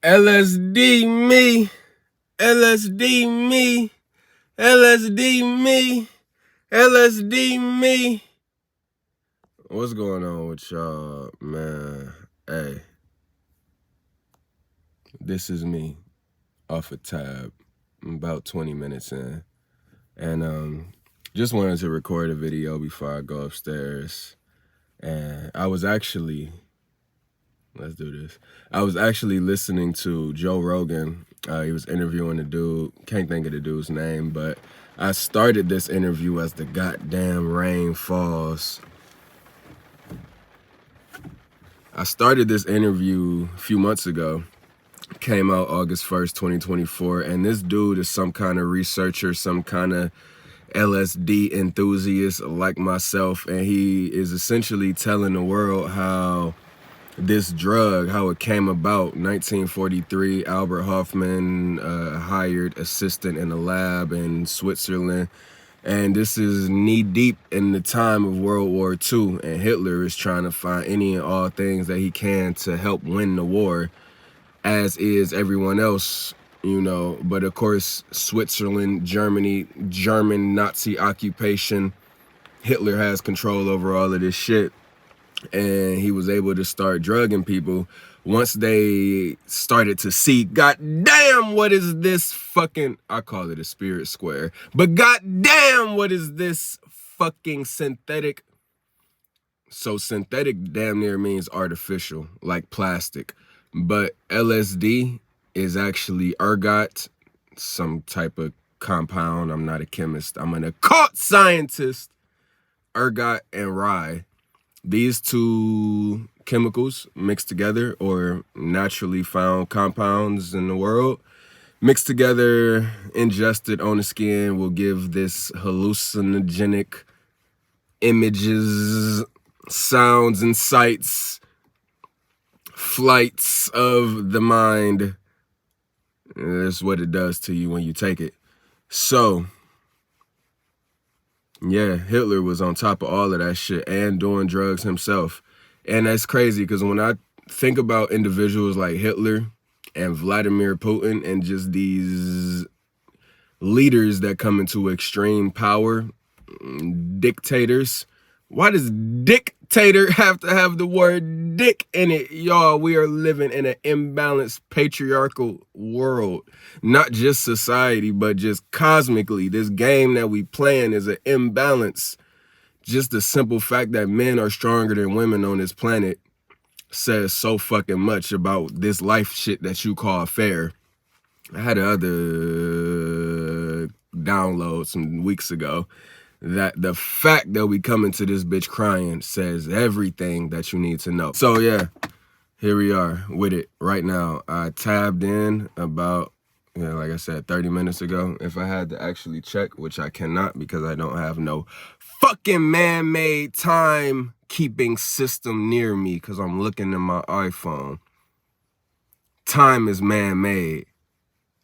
LSD me, LSD me, LSD me, LSD me. What's going on with y'all, man? Hey, this is me off a tab. I'm about 20 minutes in. And just wanted to record a video before I go upstairs. And I was actually listening to Joe Rogan. He was interviewing a dude. Can't think of the dude's name, but I started this interview as the goddamn rain falls. I started this interview a few months ago. Came out August 1st, 2024. And this dude is some kind of researcher, some kind of LSD enthusiast like myself. And he is essentially telling the world how this drug, how it came about. 1943, Albert Hofmann hired assistant in a lab in Switzerland. And this is knee deep in the time of World War II. And Hitler is trying to find any and all things that he can to help win the war, as is everyone else, you know. But of course, Switzerland, Germany, German Nazi occupation, Hitler has control over all of this shit. And he was able to start drugging people once they started to see, goddamn, what is this fucking, I call it a spirit square, but goddamn, what is this fucking synthetic? So synthetic damn near means artificial, like plastic. But LSD is actually ergot, some type of compound. I'm not a chemist. I'm an occult scientist. Ergot and rye. These two chemicals mixed together, or naturally found compounds in the world, mixed together, ingested on the skin, will give this hallucinogenic images, sounds, and sights, flights of the mind. That's what it does to you when you take it. So yeah, Hitler was on top of all of that shit and doing drugs himself. And that's crazy because when I think about individuals like Hitler and Vladimir Putin and just these leaders that come into extreme power, dictators, why does dictator have to have the word dick in it? Y'all, we are living in an imbalanced patriarchal world. Not just society, but just cosmically. This game that we playing is an imbalance. Just the simple fact that men are stronger than women on this planet says so fucking much about this life shit that you call fair. I had another download some weeks ago that the fact that we come into this bitch crying says everything that you need to know. So yeah, here we are with it right now. I tabbed in about, like I said, 30 minutes ago. If I had to actually check, which I cannot because I don't have no fucking man-made time-keeping system near me because I'm looking at my iPhone. Time is man-made.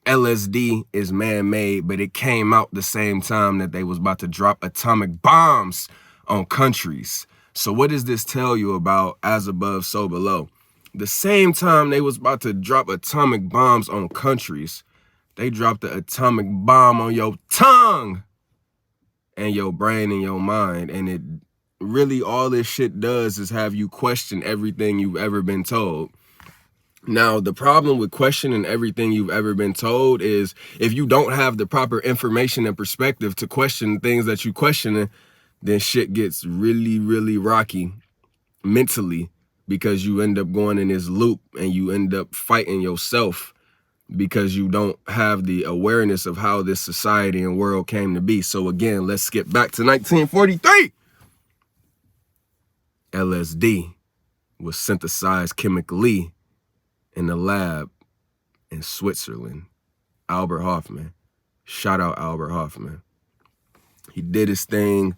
LSD is man-made, but it came out the same time that they was about to drop atomic bombs on countries. So what does this tell you about as above, so below? The same time they was about to drop atomic bombs on countries, they dropped the atomic bomb on your tongue and your brain and your mind. And it really, all this shit does is have you question everything you've ever been told. Now, the problem with questioning everything you've ever been told is if you don't have the proper information and perspective to question things that you questioning, then shit gets really, really rocky mentally because you end up going in this loop and you end up fighting yourself because you don't have the awareness of how this society and world came to be. So again, let's skip back to 1943. LSD was synthesized chemically in the lab in Switzerland. Albert Hofmann. Shout out Albert Hofmann. He did his thing.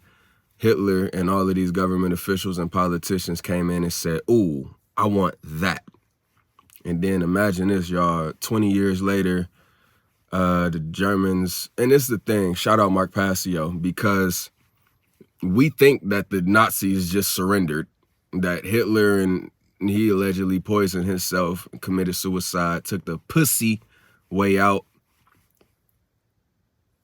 Hitler and all of these government officials and politicians came in and said, ooh, I want that. And then imagine this, y'all, 20 years later, the Germans, and this is the thing, shout out Mark Passio, because we think that the Nazis just surrendered, that Hitler and he allegedly poisoned himself, committed suicide, took the pussy way out.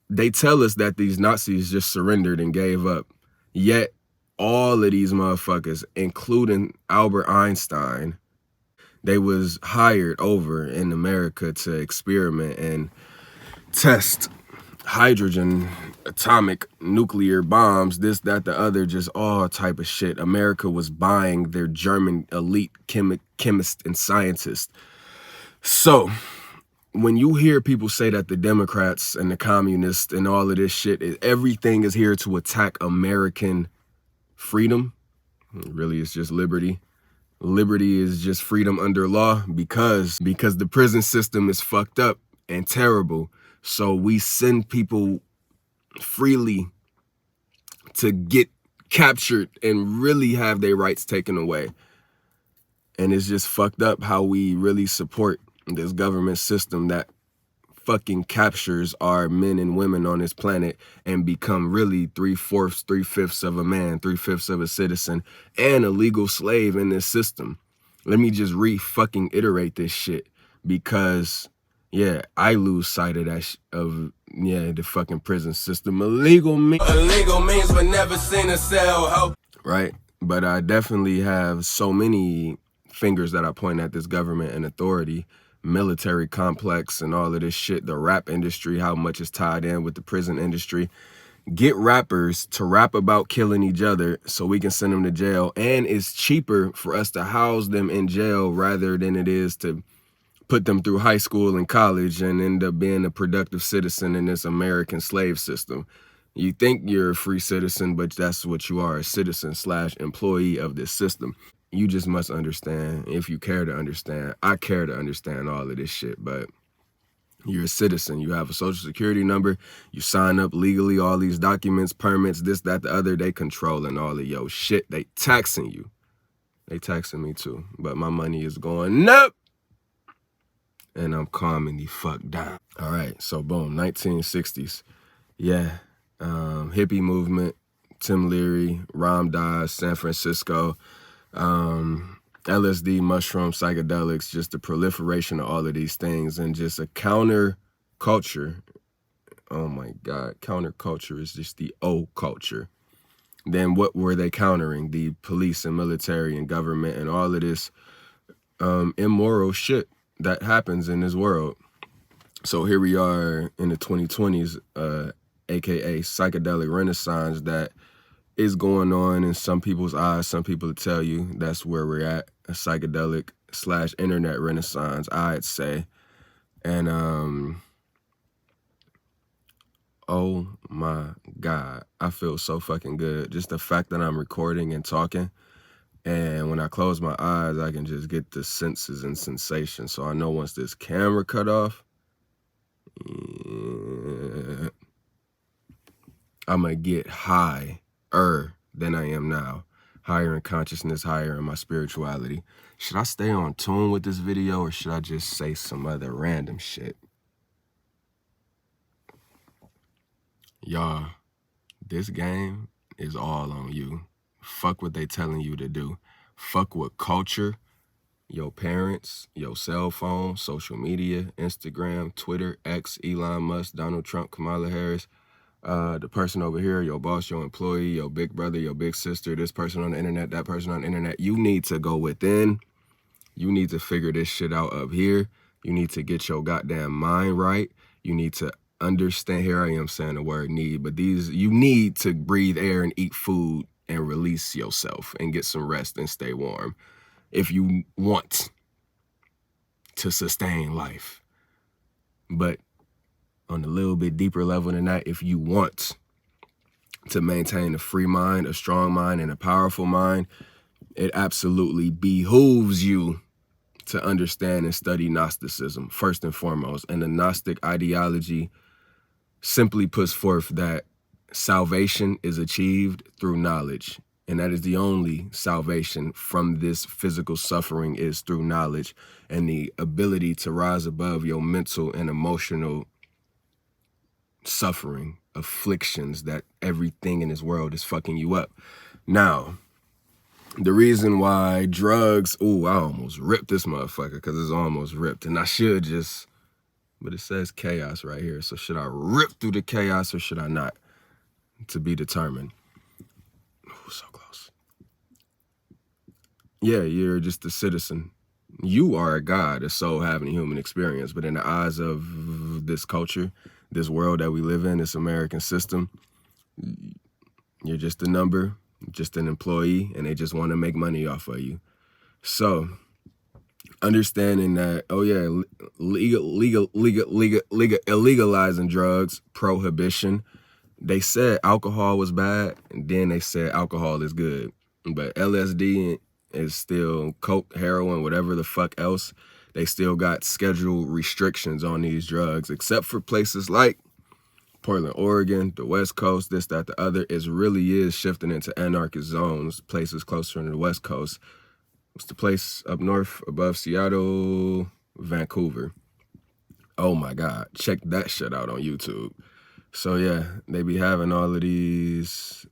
They tell us that these Nazis just surrendered and gave up. Yet, all of these motherfuckers, including Albert Einstein, they was hired over in America to experiment and test hydrogen, atomic, nuclear bombs, this, that, the other, just all type of shit. America was buying their German elite chemists and scientists. So, when you hear people say that the Democrats and the communists and all of this shit, everything is here to attack American freedom, really it's just liberty. Liberty is just freedom under law because the prison system is fucked up and terrible. So we send people freely to get captured and really have their rights taken away. And it's just fucked up how we really support this government system that fucking captures our men and women on this planet and become really 3/4, 3/5 of a man, 3/5 of a citizen, and a legal slave in this system. Let me just fucking iterate this shit because, yeah, I lose sight of that the fucking prison system. Illegal means but never seen a cell, ho. Right? But I definitely have so many fingers that I point at this government and authority, military complex and all of this shit, the rap industry, how much is tied in with the prison industry. Get rappers to rap about killing each other so we can send them to jail. And it's cheaper for us to house them in jail rather than it is to put them through high school and college and end up being a productive citizen in this American slave system. You think you're a free citizen, but that's what you are, a citizen / employee of this system. You just must understand, if you care to understand. I care to understand all of this shit, but you're a citizen. You have a social security number. You sign up legally, all these documents, permits, this, that, the other. They controlling all of your shit. They taxing you. They taxing me too, but my money is going up. And I'm calming the fuck down. All right, so boom, 1960s. Yeah, hippie movement, Tim Leary, Ram Dass, San Francisco, LSD, mushroom, psychedelics, just the proliferation of all of these things and just a counter culture. Oh my God, counterculture is just the old culture. Then what were they countering? The police and military and government and all of this immoral shit that happens in this world. So here we are in the 2020s, aka psychedelic renaissance that is going on in some people's eyes. Some people tell you that's where we're at, a psychedelic / internet renaissance, I'd say. And oh my God, I feel so fucking good. Just the fact that I'm recording and talking. And when I close my eyes, I can just get the senses and sensations. So I know once this camera cut off, I'm going to get higher than I am now. Higher in consciousness, higher in my spirituality. Should I stay on tune with this video or should I just say some other random shit? Y'all, this game is all on you. Fuck what they telling you to do. Fuck what culture, your parents, your cell phone, social media, Instagram, Twitter, X, Elon Musk, Donald Trump, Kamala Harris, the person over here, your boss, your employee, your big brother, your big sister, this person on the internet, that person on the internet. You need to go within. You need to figure this shit out up here. You need to get your goddamn mind right. You need to understand. Here I am saying the word need, but you need to breathe air and eat food and release yourself and get some rest and stay warm if you want to sustain life. But on a little bit deeper level than that, if you want to maintain a free mind, a strong mind, and a powerful mind, it absolutely behooves you to understand and study Gnosticism, first and foremost. And the Gnostic ideology simply puts forth that salvation is achieved through knowledge. And that is the only salvation from this physical suffering is through knowledge and the ability to rise above your mental and emotional suffering, afflictions that everything in this world is fucking you up. Now, The reason why drugs, ooh, I almost ripped this motherfucker because it's almost ripped. And I should just, but it says chaos right here. So should I rip through the chaos or should I not? To be determined. Ooh, so close. Yeah, you're just a citizen. You are a god, a soul having a human experience. But in the eyes of this culture, this world that we live in, this American system, you're just a number, just an employee, and they just want to make money off of you. So understanding that, oh yeah, illegalizing drugs, prohibition. They said alcohol was bad, and then they said alcohol is good. But LSD is still coke, heroin, whatever the fuck else. They still got scheduled restrictions on these drugs, except for places like Portland, Oregon, the West Coast, this, that, the other. It really is shifting into anarchist zones, places closer to the West Coast. What's the place up north above Seattle? Vancouver. Oh my God, check that shit out on YouTube. So yeah, they be having all of these,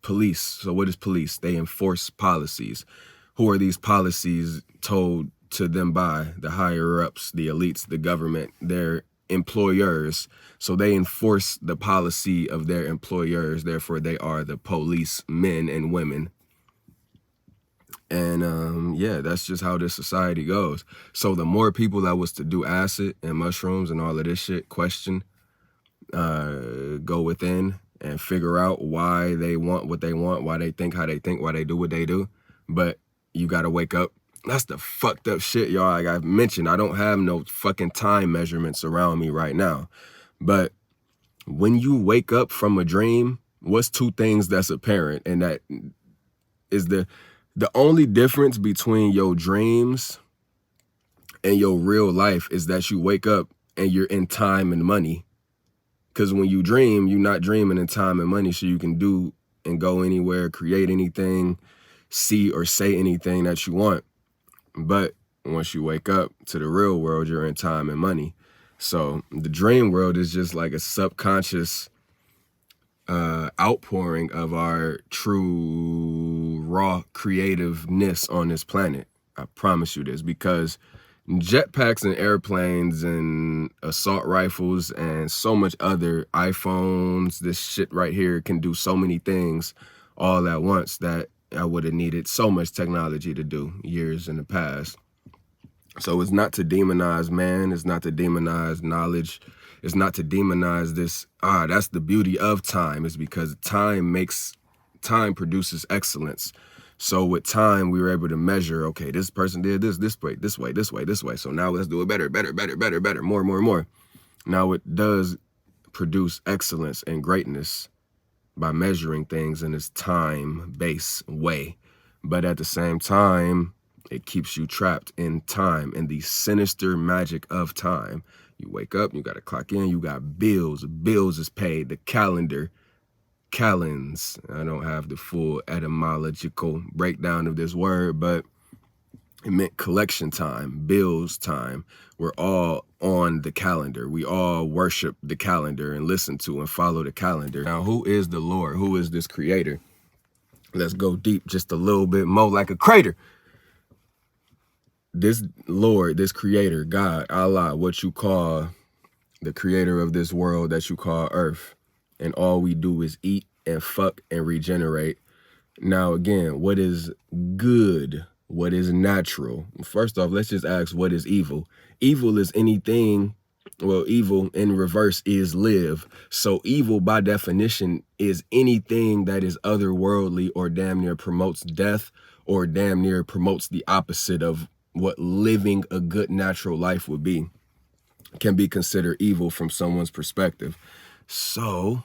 police. So what is police? They enforce policies. Who are these policies told to them by? The higher ups, the elites, the government, their employers. So they enforce the policy of their employers. Therefore, they are the police men and women. And yeah, that's just how this society goes. So the more people that was to do acid and mushrooms and all of this shit, question, go within and figure out why they want what they want, why they think how they think, why they do what they do. But you gotta wake up. That's the fucked up shit, y'all. Like I've mentioned, I don't have no fucking time measurements around me right now. But when you wake up from a dream, what's two things that's apparent? And that is the only difference between your dreams and your real life is that you wake up and you're in time and money. Because when you dream, you're not dreaming in time and money, so you can do and go anywhere, create anything, see or say anything that you want. But once you wake up to the real world, you're in time and money. So the dream world is just like a subconscious outpouring of our true raw creativeness on this planet. I promise you this, because jetpacks and airplanes and assault rifles and so much other iPhones, this shit right here can do so many things all at once that I would have needed so much technology to do years in the past. So it's not to demonize man, it's not to demonize knowledge, it's not to demonize this, that's the beauty of time, is because time produces excellence. So with time, we were able to measure, okay, this person did this way, this way, this way, this way. So now let's do it better, more. Now it does produce excellence and greatness by measuring things in this time-based way. But at the same time, it keeps you trapped in time, in the sinister magic of time. You wake up, you got to clock in, you got bills. Bills is paid, the calendar, calends. I don't have the full etymological breakdown of this word, but it meant collection time, bills time. We're all on the calendar. We all worship the calendar and listen to and follow the calendar. Now, who is the Lord? Who is this creator? Let's go deep just a little bit more, like a crater. This Lord, this creator, God, Allah, what you call the creator of this world that you call Earth, and all we do is eat and fuck and regenerate. Now, again, what is good? What is natural? First off, let's just ask, what is evil? Evil is anything, well, evil in reverse is live. So evil by definition is anything that is otherworldly or damn near promotes death or damn near promotes the opposite of what living a good natural life would be, can be considered evil from someone's perspective. So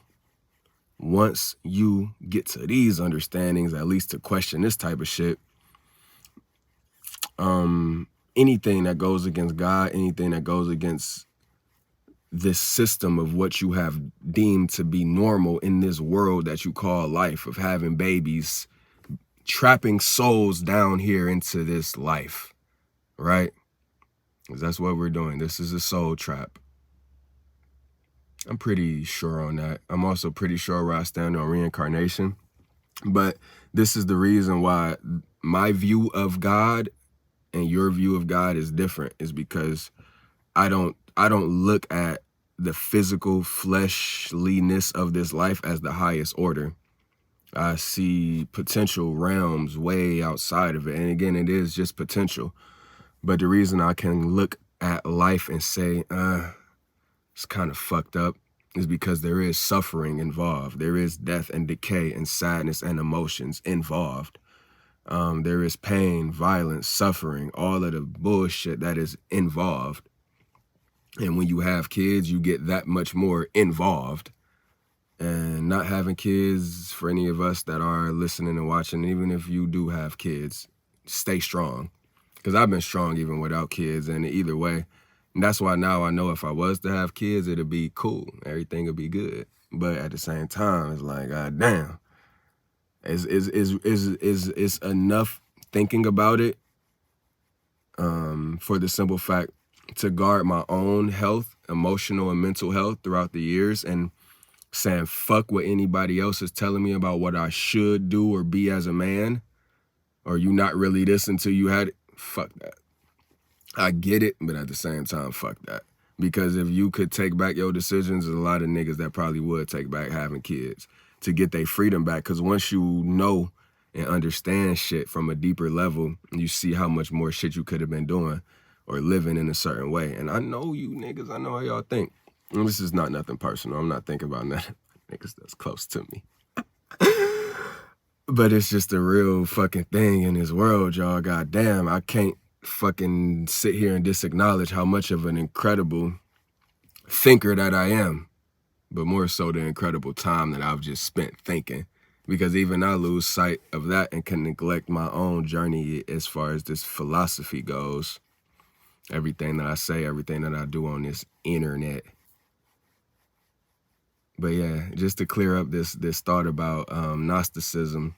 once you get to these understandings, at least to question this type of shit, anything that goes against God, anything that goes against this system of what you have deemed to be normal in this world that you call life, of having babies, trapping souls down here into this life, right? Because that's what we're doing. This is a soul trap. I'm pretty sure on that. I'm also pretty sure where I stand on reincarnation. But this is the reason why my view of God and your view of God is different, is because I don't look at the physical fleshliness of this life as the highest order. I see potential realms way outside of it. And again, it is just potential. But the reason I can look at life and say, it's kind of fucked up, is because there is suffering involved. There is death and decay and sadness and emotions involved. There is pain, violence, suffering, all of the bullshit that is involved. And when you have kids, you get that much more involved. And not having kids, for any of us that are listening and watching, even if you do have kids, stay strong. Because I've been strong even without kids, and either way. And that's why now I know if I was to have kids, it'd be cool. Everything would be good. But at the same time, it's like, God damn. It's enough thinking about it for the simple fact to guard my own health, emotional and mental health throughout the years, and saying fuck what anybody else is telling me about what I should do or be as a man, or you not really this until you had it. Fuck that. I get it, but at the same time, fuck that. Because if you could take back your decisions, there's a lot of niggas that probably would take back having kids to get their freedom back. Because once you know and understand shit from a deeper level, you see how much more shit you could have been doing or living in a certain way. And I know you niggas, I know how y'all think. And this is not nothing personal. I'm not thinking about nothing niggas that's close to me. But it's just a real fucking thing in this world, y'all. Goddamn, I can't fucking sit here and disacknowledge how much of an incredible thinker that I am, but more so the incredible time that I've just spent thinking, because even I lose sight of that and can neglect my own journey as far as this philosophy goes. Everything that I say, everything that I do on this internet. But yeah, just to clear up this thought about Gnosticism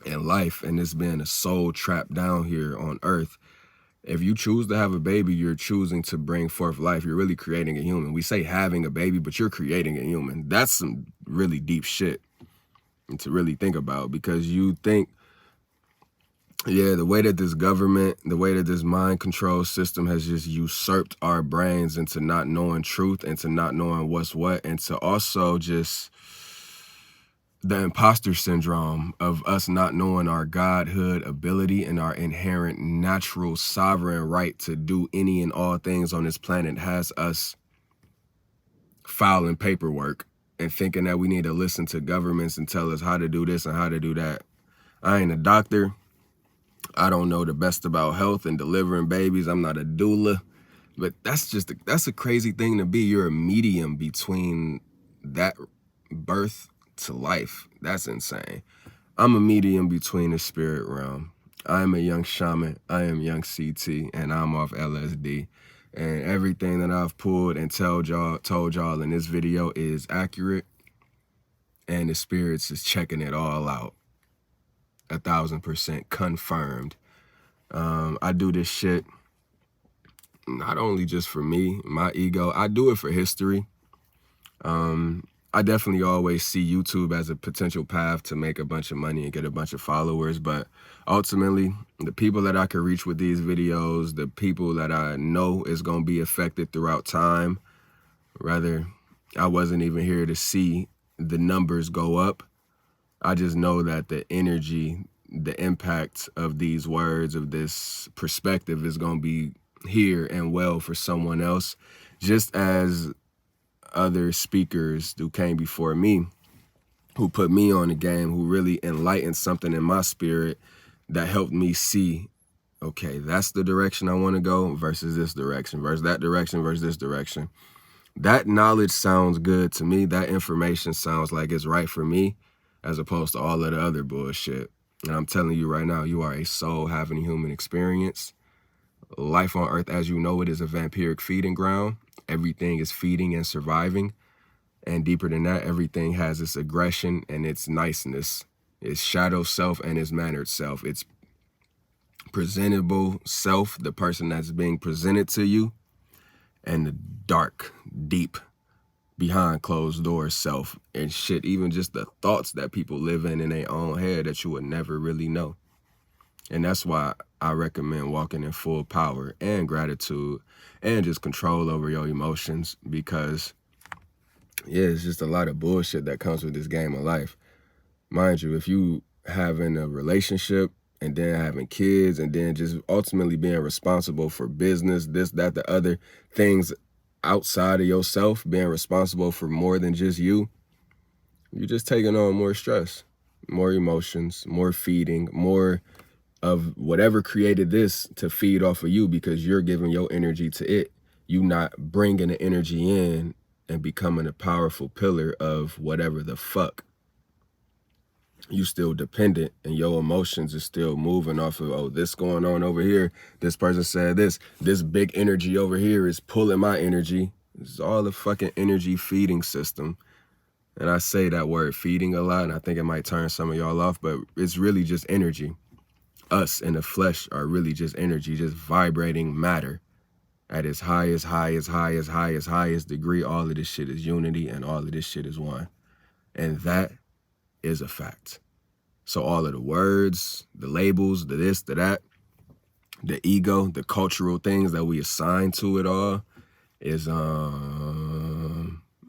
and life and this being a soul trapped down here on earth. If you choose to have a baby, you're choosing to bring forth life. You're really creating a human. We say having a baby, but you're creating a human. That's some really deep shit to really think about, because you think, yeah, the way that this government, the way that this mind control system has just usurped our brains into not knowing truth and to not knowing what's what, and to also just the imposter syndrome of us not knowing our godhood ability and our inherent natural sovereign right to do any and all things on this planet has us filing paperwork and thinking that we need to listen to governments and tell us how to do this and how to do that. I ain't a doctor. I don't know the best about health and delivering babies. I'm not a doula. But that's a crazy thing to be. You're a medium between that birth to life. That's insane. I'm a medium between the spirit realm. I am a young shaman. I am young CT, and I'm off LSD. And everything that I've pulled and told y'all in this video is accurate. And the spirits is checking it all out. 1000% confirmed. I do this shit not only just for me, my ego. I do it for history. I definitely always see YouTube as a potential path to make a bunch of money and get a bunch of followers, but ultimately, the people that I could reach with these videos, the people that I know is going to be affected throughout time, rather, I wasn't even here to see the numbers go up. I just know that the energy, the impact of these words, of this perspective is going to be here and well for someone else, just as other speakers who came before me, who put me on the game, who really enlightened something in my spirit that helped me see, okay, that's the direction I want to go versus this direction, versus that direction, versus this direction. That knowledge sounds good to me. That information sounds like it's right for me, as opposed to all of the other bullshit. And I'm telling you right now, you are a soul having a human experience. Life on Earth as you know it is a vampiric feeding ground. Everything is feeding and surviving. And deeper than that, everything has its aggression and its niceness, its shadow self and its mannered self. Its presentable self, the person that's being presented to you, and the dark, deep behind closed doors self and shit, even just the thoughts that people live in their own head that you would never really know. And that's why I recommend walking in full power and gratitude and just control over your emotions, because yeah, it's just a lot of bullshit that comes with this game of life. Mind you, if you having a relationship and then having kids and then just ultimately being responsible for business, this, that, the other things outside of yourself, being responsible for more than just you, you're just taking on more stress, more emotions, more feeding, more of whatever created this to feed off of you, because you're giving your energy to it. You not bringing the energy in and becoming a powerful pillar of whatever the fuck. You still dependent, and your emotions are still moving off of, oh, this going on over here. This person said this big energy over here is pulling my energy. It's all a fucking energy feeding system. And I say that word feeding a lot, and I think it might turn some of y'all off, but it's really just energy. Us in the flesh are really just energy, just vibrating matter at its highest degree. All of this shit is unity, and all of this shit is one. And that is a fact. So all of the words, the labels, the this, the that, the ego, the cultural things that we assign to it all is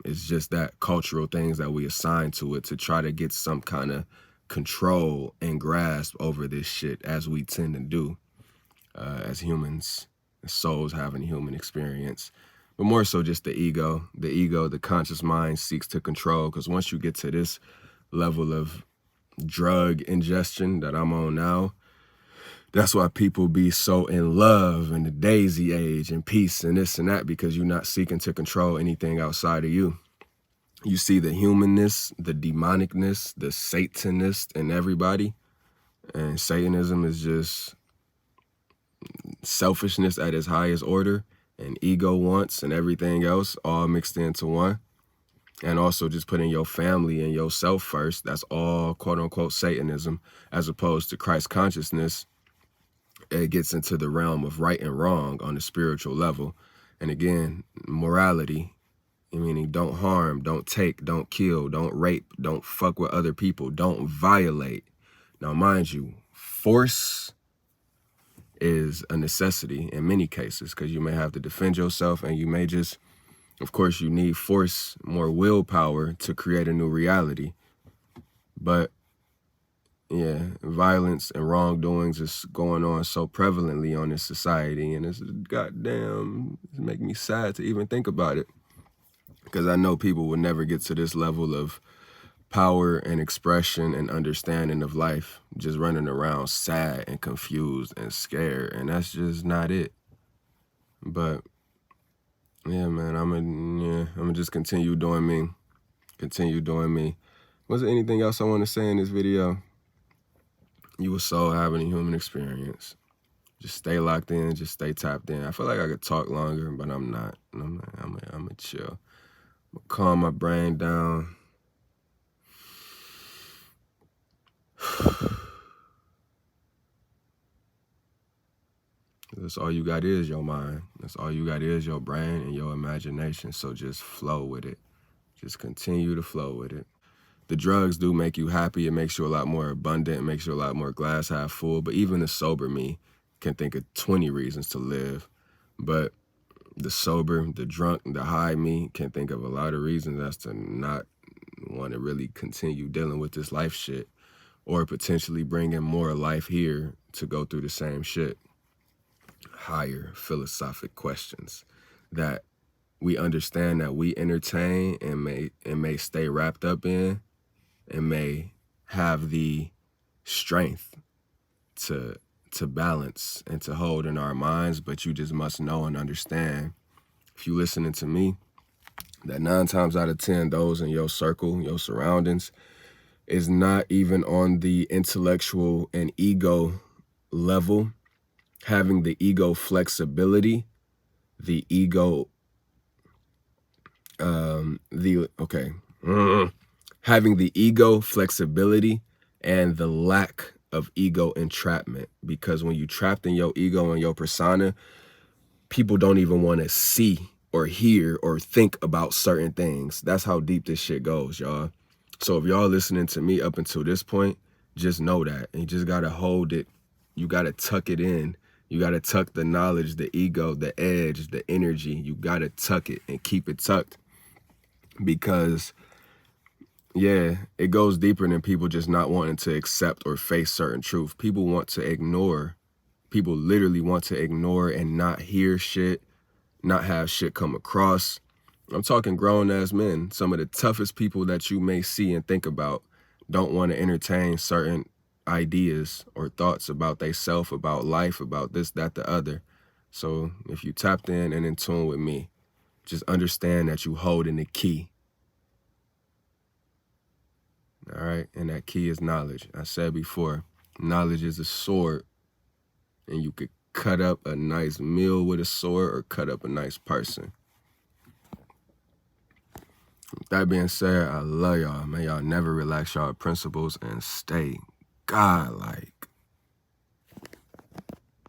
it's just that, cultural things that we assign to it to try to get some kind of control and grasp over this shit, as we tend to do as humans, as souls having a human experience. But more so just the ego, the conscious mind seeks to control, because once you get to this level of drug ingestion that I'm on now, that's why people be so in love in the daisy age and peace and this and that, because you're not seeking to control anything outside of you. You see the humanness, the demonicness, the satanist in everybody. And Satanism is just selfishness at its highest order, and ego wants and everything else all mixed into one. And also just putting your family and yourself first. That's all quote unquote Satanism, as opposed to Christ consciousness. It gets into the realm of right and wrong on the spiritual level. And again, morality, meaning don't harm, don't take, don't kill, don't rape, don't fuck with other people, don't violate. Now, mind you, force is a necessity in many cases, because you may have to defend yourself, and you may just, of course, you need force, more willpower to create a new reality. But yeah, violence and wrongdoings is going on so prevalently on this society, and it's goddamn, it makes me sad to even think about it, because I know people will never get to this level of power and expression and understanding of life, just running around sad and confused and scared, and that's just not it. But yeah, man, I'm gonna just continue doing me. Was there anything else I want to say in this video? You were so having a human experience. Just stay locked in, just stay tapped in. I feel like I could talk longer, but I'm not. I'm gonna chill. I'm gonna calm my brain down. That's all you got is your mind. That's all you got is your brain and your imagination. So just flow with it. Just continue to flow with it. The drugs do make you happy. It makes you a lot more abundant. It makes you a lot more glass half full. But even the sober me can think of 20 reasons to live. But the sober, the drunk, the high me can think of a lot of reasons as to not want to really continue dealing with this life shit, or potentially bringing more life here to go through the same shit. Higher philosophic questions that we understand that we entertain and may stay wrapped up in, and may have the strength to balance and to hold in our minds. But you just must know and understand, if you listening to me, that 9 times out of 10, those in your circle, your surroundings, is not even on the intellectual and ego level, having the ego flexibility, the ego, having the ego flexibility and the lack of ego entrapment. Because when you trapped in your ego and your persona, people don't even want to see or hear or think about certain things. That's how deep this shit goes, y'all. So if y'all listening to me up until this point, just know that. And you just gotta hold it. You gotta tuck it in. You gotta tuck the knowledge, the ego, the edge, the energy. You gotta tuck it and keep it tucked. Because, yeah, it goes deeper than people just not wanting to accept or face certain truth. People want to ignore. People literally want to ignore and not hear shit, not have shit come across. I'm talking grown-ass men. Some of the toughest people that you may see and think about don't want to entertain certain ideas or thoughts about they self, about life, about this, that, the other. So if you tapped in and in tune with me, just understand that you holding the key. All right? And that key is knowledge. I said before, knowledge is a sword, and you could cut up a nice meal with a sword or cut up a nice person. With that being said, I love y'all, man. Y'all never relax y'all principles and stay godlike.